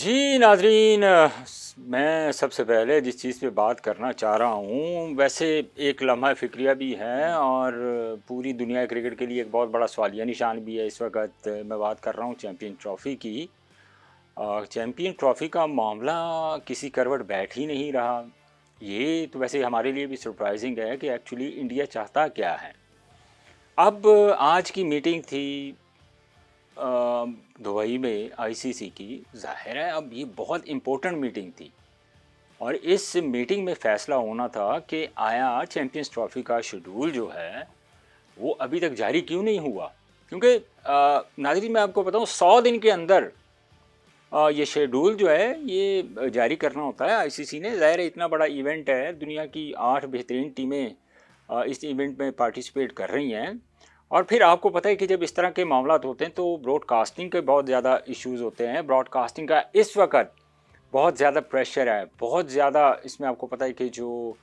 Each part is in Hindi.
जी नाज़रीन, मैं सबसे पहले जिस चीज़ पे बात करना चाह रहा हूँ, वैसे एक लम्हा फ़िक्रिया भी है और पूरी दुनिया क्रिकेट के लिए एक बहुत बड़ा सवालिया निशान भी है। इस वक्त मैं बात कर रहा हूँ चैम्पियन ट्रॉफ़ी की। चैम्पियन ट्रॉफ़ी का मामला किसी करवट बैठ ही नहीं रहा। ये तो वैसे हमारे लिए भी सरप्राइजिंग है कि एक्चुअली इंडिया चाहता क्या है। अब आज की मीटिंग थी दुबई में आईसीसी की। जाहिर है अब ये बहुत इम्पोर्टेंट मीटिंग थी और इस मीटिंग में फ़ैसला होना था कि आया चैम्पियंस ट्रॉफ़ी का शेड्यूल जो है वो अभी तक जारी क्यों नहीं हुआ। क्योंकि नाज़रीन, मैं आपको बताऊं, 100 दिन के अंदर ये शेड्यूल जो है ये जारी करना होता है आईसीसी ने। ज़ाहिर है इतना बड़ा इवेंट है, दुनिया की 8 बेहतरीन टीमें इस इवेंट में पार्टिसिपेट कर रही हैं। और फिर आपको पता है कि जब इस तरह के मामला होते हैं तो ब्रॉडकास्टिंग के बहुत ज़्यादा इश्यूज़ होते हैं। ब्रॉडकास्टिंग का इस वक्त बहुत ज़्यादा प्रेशर है, बहुत ज़्यादा। इसमें आपको पता है कि जो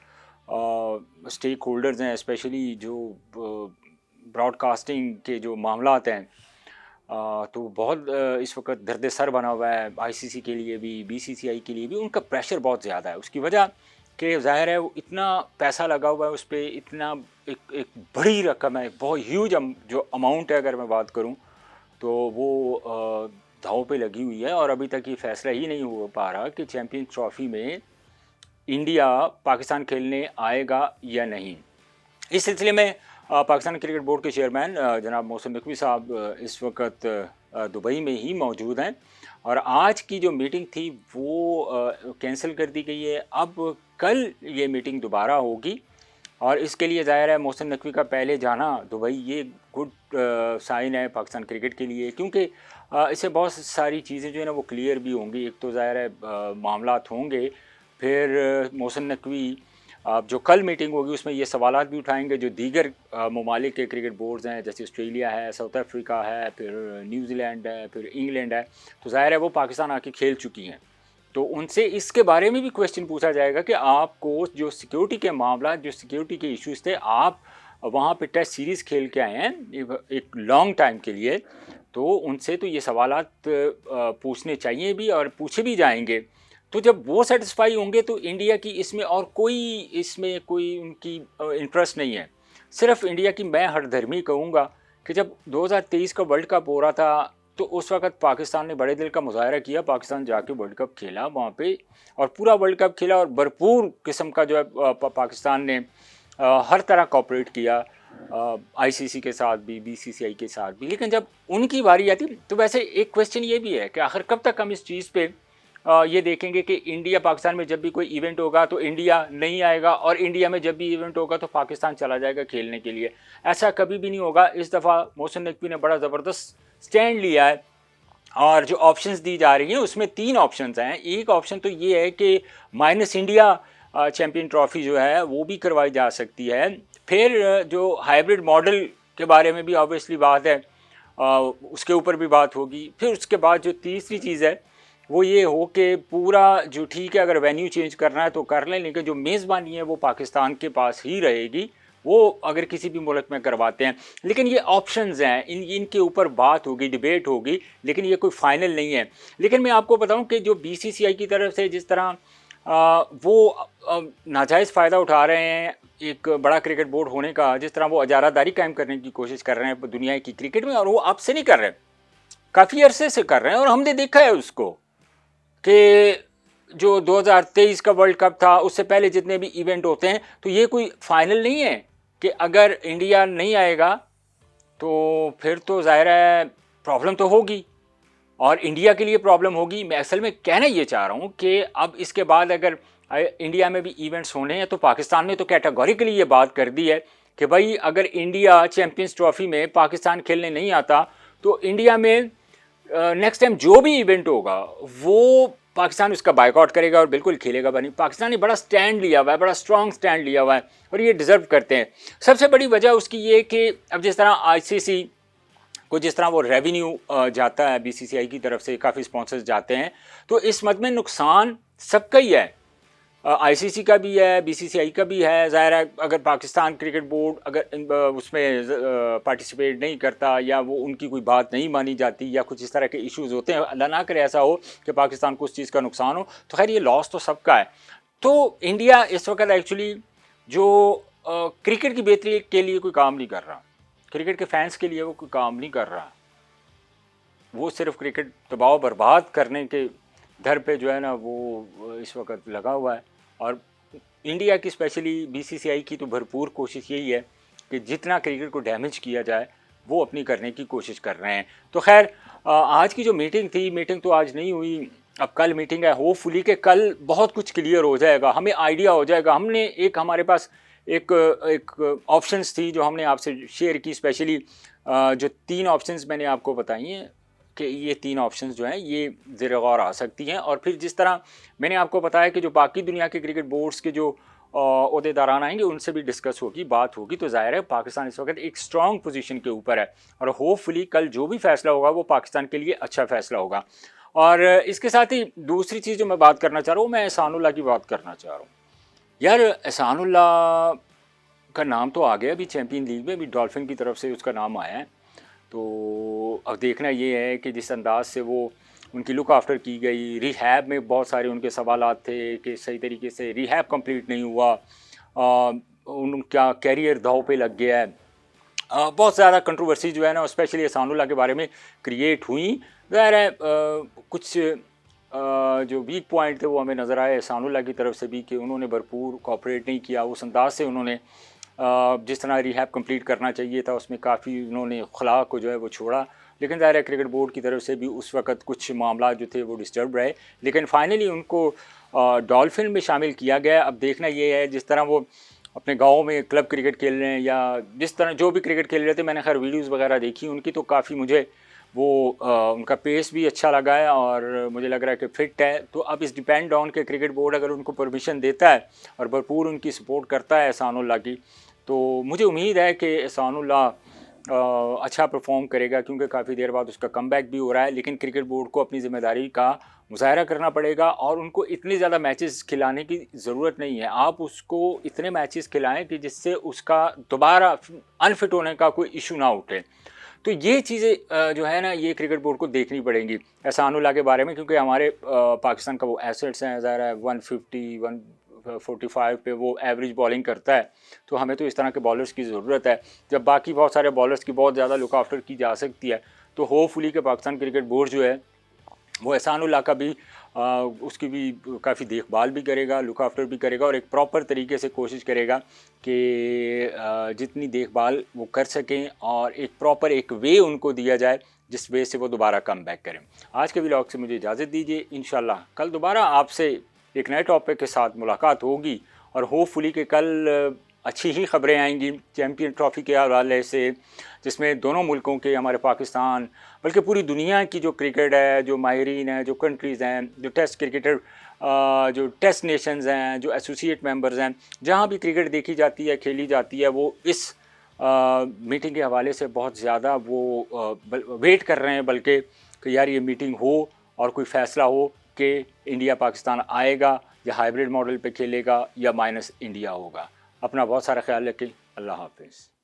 स्टेक होल्डर्स हैं, स्पेशली जो ब्रॉडकास्टिंग के जो मामलात हैं, तो बहुत इस वक्त दर्द सर बना हुआ है आईसीसी के लिए भी, बीसीसीआई के लिए भी। उनका प्रेशर बहुत ज़्यादा है। उसकी वजह कि ज़ाहिर है वो इतना पैसा लगा हुआ है उस पर, इतना एक बड़ी रकम है, बहुत ह्यूज जो अमाउंट है, अगर मैं बात करूं तो वो दांव पे लगी हुई है। और अभी तक ये फैसला ही नहीं हो पा रहा कि चैम्पियंस ट्रॉफ़ी में इंडिया पाकिस्तान खेलने आएगा या नहीं। इस सिलसिले में पाकिस्तान क्रिकेट बोर्ड के चेयरमैन जनाब मोहसिन नकवी साहब इस वक्त दुबई में ही मौजूद हैं और आज की जो मीटिंग थी वो कैंसिल कर दी गई है। अब कल ये मीटिंग दोबारा होगी और इसके लिए ज़ाहिर है मोहसिन नकवी का पहले जाना दुबई ये गुड साइन है पाकिस्तान क्रिकेट के लिए। क्योंकि इससे बहुत सारी चीज़ें जो है ना वो क्लियर भी होंगी। एक तो ज़ाहिर है मामलात होंगे, फिर मोहसिन नकवी जो कल मीटिंग होगी उसमें ये सवालात भी उठाएंगे जो दीगर ममालिक के क्रिकेट बोर्ड्स हैं, जैसे ऑस्ट्रेलिया है, साउथ अफ्रीका है, फिर न्यूजीलैंड है, फिर इंग्लैंड है। तो ज़ाहिर है वो पाकिस्तान आके खेल चुकी हैं, तो उनसे इसके बारे में भी क्वेश्चन पूछा जाएगा कि आपको जो सिक्योरिटी के मामला, जो सिक्योरिटी के इश्यूज थे, आप वहाँ पे टेस्ट सीरीज़ खेल के आए हैं एक लॉन्ग टाइम के लिए, तो उनसे तो ये सवालात पूछने चाहिए भी और पूछे भी जाएंगे। तो जब वो सेटिस्फाई होंगे तो इंडिया की इसमें कोई उनकी इंटरेस्ट नहीं है। सिर्फ इंडिया की मैं हरधर्मी कहूँगा कि जब 2023 का वर्ल्ड कप हो रहा था तो उस वक्त पाकिस्तान ने बड़े दिल का मुजाहरा किया। पाकिस्तान जाके वर्ल्ड कप खेला वहाँ पे और पूरा वर्ल्ड कप खेला और भरपूर किस्म का जो है पाकिस्तान ने हर तरह कॉपरेट किया आईसीसी के साथ भी, बीसीसीआई के साथ भी। लेकिन जब उनकी बारी आती तो वैसे एक क्वेश्चन ये भी है कि आखिर कब तक हम इस चीज़ पे ये देखेंगे कि इंडिया पाकिस्तान में जब भी कोई इवेंट होगा तो इंडिया नहीं आएगा और इंडिया में जब भी इवेंट होगा तो पाकिस्तान चला जाएगा खेलने के लिए। ऐसा कभी भी नहीं होगा। इस दफ़ा मोहसिन नकवी ने बड़ा ज़बरदस्त स्टैंड लिया है और जो ऑप्शंस दी जा रही हैं उसमें 3 ऑप्शंस हैं। एक ऑप्शन तो ये है कि माइनस इंडिया चैम्पियन ट्रॉफ़ी जो है वो भी करवाई जा सकती है। फिर जो हाइब्रिड मॉडल के बारे में भी ऑब्वियसली बात है, उसके ऊपर भी बात होगी। फिर उसके बाद जो तीसरी चीज़ है वो ये हो कि पूरा जो ठीक है, अगर वेन्यू चेंज करना है तो कर लें, लेकिन जो मेज़बानी है वो पाकिस्तान के पास ही रहेगी, वो अगर किसी भी मुल्क में करवाते हैं। लेकिन ये ऑप्शंस हैं, इनके ऊपर बात होगी, डिबेट होगी, लेकिन ये कोई फाइनल नहीं है। लेकिन मैं आपको बताऊं कि जो बीसीसीआई की तरफ से जिस तरह वो नाजायज़ फ़ायदा उठा रहे हैं एक बड़ा क्रिकेट बोर्ड होने का, जिस तरह वो अजारादारी कायम करने की कोशिश कर रहे हैं दुनिया की क्रिकेट में, और वो अब से नहीं कर रहे, काफ़ी अरसे से कर रहे हैं और हमने देखा है उसको कि जो 2023 का वर्ल्ड कप था उससे पहले जितने भी इवेंट होते हैं, तो ये कोई फाइनल नहीं है कि अगर इंडिया नहीं आएगा तो फिर तो ज़ाहिर है प्रॉब्लम तो होगी और इंडिया के लिए प्रॉब्लम होगी। मैं असल में कहना ये चाह रहा हूँ कि अब इसके बाद अगर इंडिया में भी इवेंट्स होने हैं तो पाकिस्तान ने तो कैटेगोरिकली ये बात कर दी है कि भाई अगर इंडिया चैम्पियंस ट्रॉफ़ी में पाकिस्तान खेलने नहीं आता तो इंडिया में नेक्स्ट टाइम जो भी इवेंट होगा वो पाकिस्तान उसका बायकॉट करेगा और बिल्कुल खेलेगा बनी। पाकिस्तान ने बड़ा स्टैंड लिया हुआ है, बड़ा स्ट्रॉन्ग स्टैंड लिया हुआ है और ये डिज़र्व करते हैं। सबसे बड़ी वजह उसकी ये कि अब जिस तरह आईसीसी को जिस तरह वो रेवेन्यू जाता है बीसीसीआई की तरफ से, काफ़ी स्पॉन्सर्स जाते हैं, तो इस मद में नुकसान सबका ही है। आईसीसी का भी है, बीसीसीआई का भी है। ज़ाहिर है अगर पाकिस्तान क्रिकेट बोर्ड अगर उसमें पार्टिसिपेट नहीं करता या वो उनकी कोई बात नहीं मानी जाती या कुछ इस तरह के इश्यूज़ होते हैं, अल्लाह ना करे ऐसा हो कि पाकिस्तान को उस चीज़ का नुकसान हो, तो खैर ये लॉस तो सबका है। तो इंडिया इस वक्त एक्चुअली जो क्रिकेट की बेहतरी के लिए कोई काम नहीं कर रहा, क्रिकेट के फैंस के लिए वो कोई काम नहीं कर रहा, वो सिर्फ क्रिकेट तबाह बर्बाद करने के घर पे जो है ना वो इस वक्त लगा हुआ है। और इंडिया की स्पेशली बीसीसीआई की तो भरपूर कोशिश यही है कि जितना क्रिकेट को डैमेज किया जाए वो अपनी करने की कोशिश कर रहे हैं। तो खैर आज की जो मीटिंग थी, मीटिंग तो आज नहीं हुई, अब कल मीटिंग है। होपफुली कि कल बहुत कुछ क्लियर हो जाएगा, हमें आइडिया हो जाएगा। हमने एक हमारे पास एक एक ऑप्शंस थी जो हमने आपसे शेयर की, स्पेशली जो 3 ऑप्शंस मैंने आपको बताई हैं कि ये 3 ऑप्शंस जो हैं ये ज़ेर गौर आ सकती हैं। और फिर जिस तरह मैंने आपको बताया कि जो बाकी दुनिया के क्रिकेट बोर्ड्स के जो ओहदेदारान आएंगे उनसे भी डिस्कस होगी, बात होगी। तो ज़ाहिर है पाकिस्तान इस वक्त एक स्ट्रॉन्ग पोजीशन के ऊपर है और होपफुली कल जो भी फैसला होगा वो पाकिस्तान के लिए अच्छा फैसला होगा। और इसके साथ ही दूसरी चीज़ जो मैं बात करना चाह रहा हूँ, मैं एहसानुल्लाह की बात करना चाह रहा हूँ। यार एहसानुल्लाह का नाम तो आ गया अभी चैम्पियन लीग में, अभी डॉल्फिन की तरफ से उसका नाम आया है। तो अब देखना ये है कि जिस अंदाज से वो उनकी लुक आफ्टर की गई, रिहैब में बहुत सारे उनके सवालात थे कि सही तरीके से रिहैब कंप्लीट नहीं हुआ, उनका कैरियर दांव पे लग गया है। बहुत ज़्यादा कंट्रोवर्सी जो है ना स्पेशली एहसानुल्लाह के बारे में क्रिएट हुई। ज़ाहिर है कुछ जो वीक पॉइंट थे वो हमें नज़र आए एहसानुल्लाह की तरफ से भी कि उन्होंने भरपूर कोऑपरेट नहीं किया उस अंदाज से। उन्होंने जिस तरह रिहैब कंप्लीट करना चाहिए था उसमें काफ़ी उन्होंने खुला को जो है वो छोड़ा। लेकिन ज़ाहिर है क्रिकेट बोर्ड की तरफ से भी उस वक्त कुछ मामला जो थे वो डिस्टर्ब रहे, लेकिन फाइनली उनको डॉल्फिन में शामिल किया गया। अब देखना ये है जिस तरह वो अपने गाँव में क्लब क्रिकेट खेल रहे हैं या जिस तरह जो भी क्रिकेट खेल रहे थे, मैंने खैर वीडियोज़ वगैरह देखी उनकी, तो काफ़ी मुझे वो उनका पेस भी अच्छा लगा है और मुझे लग रहा है कि फिट है। तो अब इस डिपेंड ऑन के क्रिकेट बोर्ड अगर उनको परमिशन देता है और भरपूर उनकी सपोर्ट करता है एहसानुल्लाह की, तो मुझे उम्मीद है कि एहसानुल्लाह अच्छा परफॉर्म करेगा, क्योंकि काफ़ी देर बाद उसका कमबैक भी हो रहा है। लेकिन क्रिकेट बोर्ड को अपनी ज़िम्मेदारी का मुज़ाहरा करना पड़ेगा और उनको इतने ज़्यादा मैचेस खिलाने की ज़रूरत नहीं है। आप उसको इतने मैचेस खिलाएं कि जिससे उसका दोबारा अनफिट होने का कोई इशू ना उठे। तो ये चीज़ें जो है ना ये क्रिकेट बोर्ड को देखनी पड़ेंगी एहसानुल्लाह के बारे में, क्योंकि हमारे पाकिस्तान का वो एसेट्स हैं, ज़ाहिर है 150 145 पे वो एवरेज बॉलिंग करता है। तो हमें तो इस तरह के बॉलर्स की ज़रूरत है। जब बाकी बहुत सारे बॉलर्स की बहुत ज़्यादा लुक आफ्टर की जा सकती है, तो होपफुली के पाकिस्तान क्रिकेट बोर्ड जो है वो एहसानुल्लाह का भी उसकी भी काफ़ी देखभाल भी करेगा, लुक आफ्टर भी करेगा और एक प्रॉपर तरीके से कोशिश करेगा कि जितनी देखभाल वो कर सकें और एक प्रॉपर एक वे उनको दिया जाए जिस वे से वो दोबारा कम बैक करें। आज के व्लॉग से मुझे इजाज़त दीजिए। इंशाल्लाह कल दोबारा आपसे एक नए टॉपिक के साथ मुलाकात होगी और होपफुली कि कल अच्छी ही खबरें आएंगी चैम्पियन ट्रॉफ़ी के हवाले से, जिसमें दोनों मुल्कों के, हमारे पाकिस्तान बल्कि पूरी दुनिया की जो क्रिकेट है, जो माहिरीन हैं, जो कंट्रीज़ हैं, जो टेस्ट क्रिकेटर, जो टेस्ट नेशंस हैं, जो एसोसिएट मेंबर्स हैं, जहाँ भी क्रिकेट देखी जाती है, खेली जाती है, वो इस मीटिंग के हवाले से बहुत ज़्यादा वो वेट कर रहे हैं बल्कि कि यार ये मीटिंग हो और कोई फ़ैसला हो कि इंडिया पाकिस्तान आएगा या हाइब्रिड मॉडल पे खेलेगा या माइनस इंडिया होगा। अपना बहुत सारा ख्याल रखें। अल्लाह हाफ़िज़।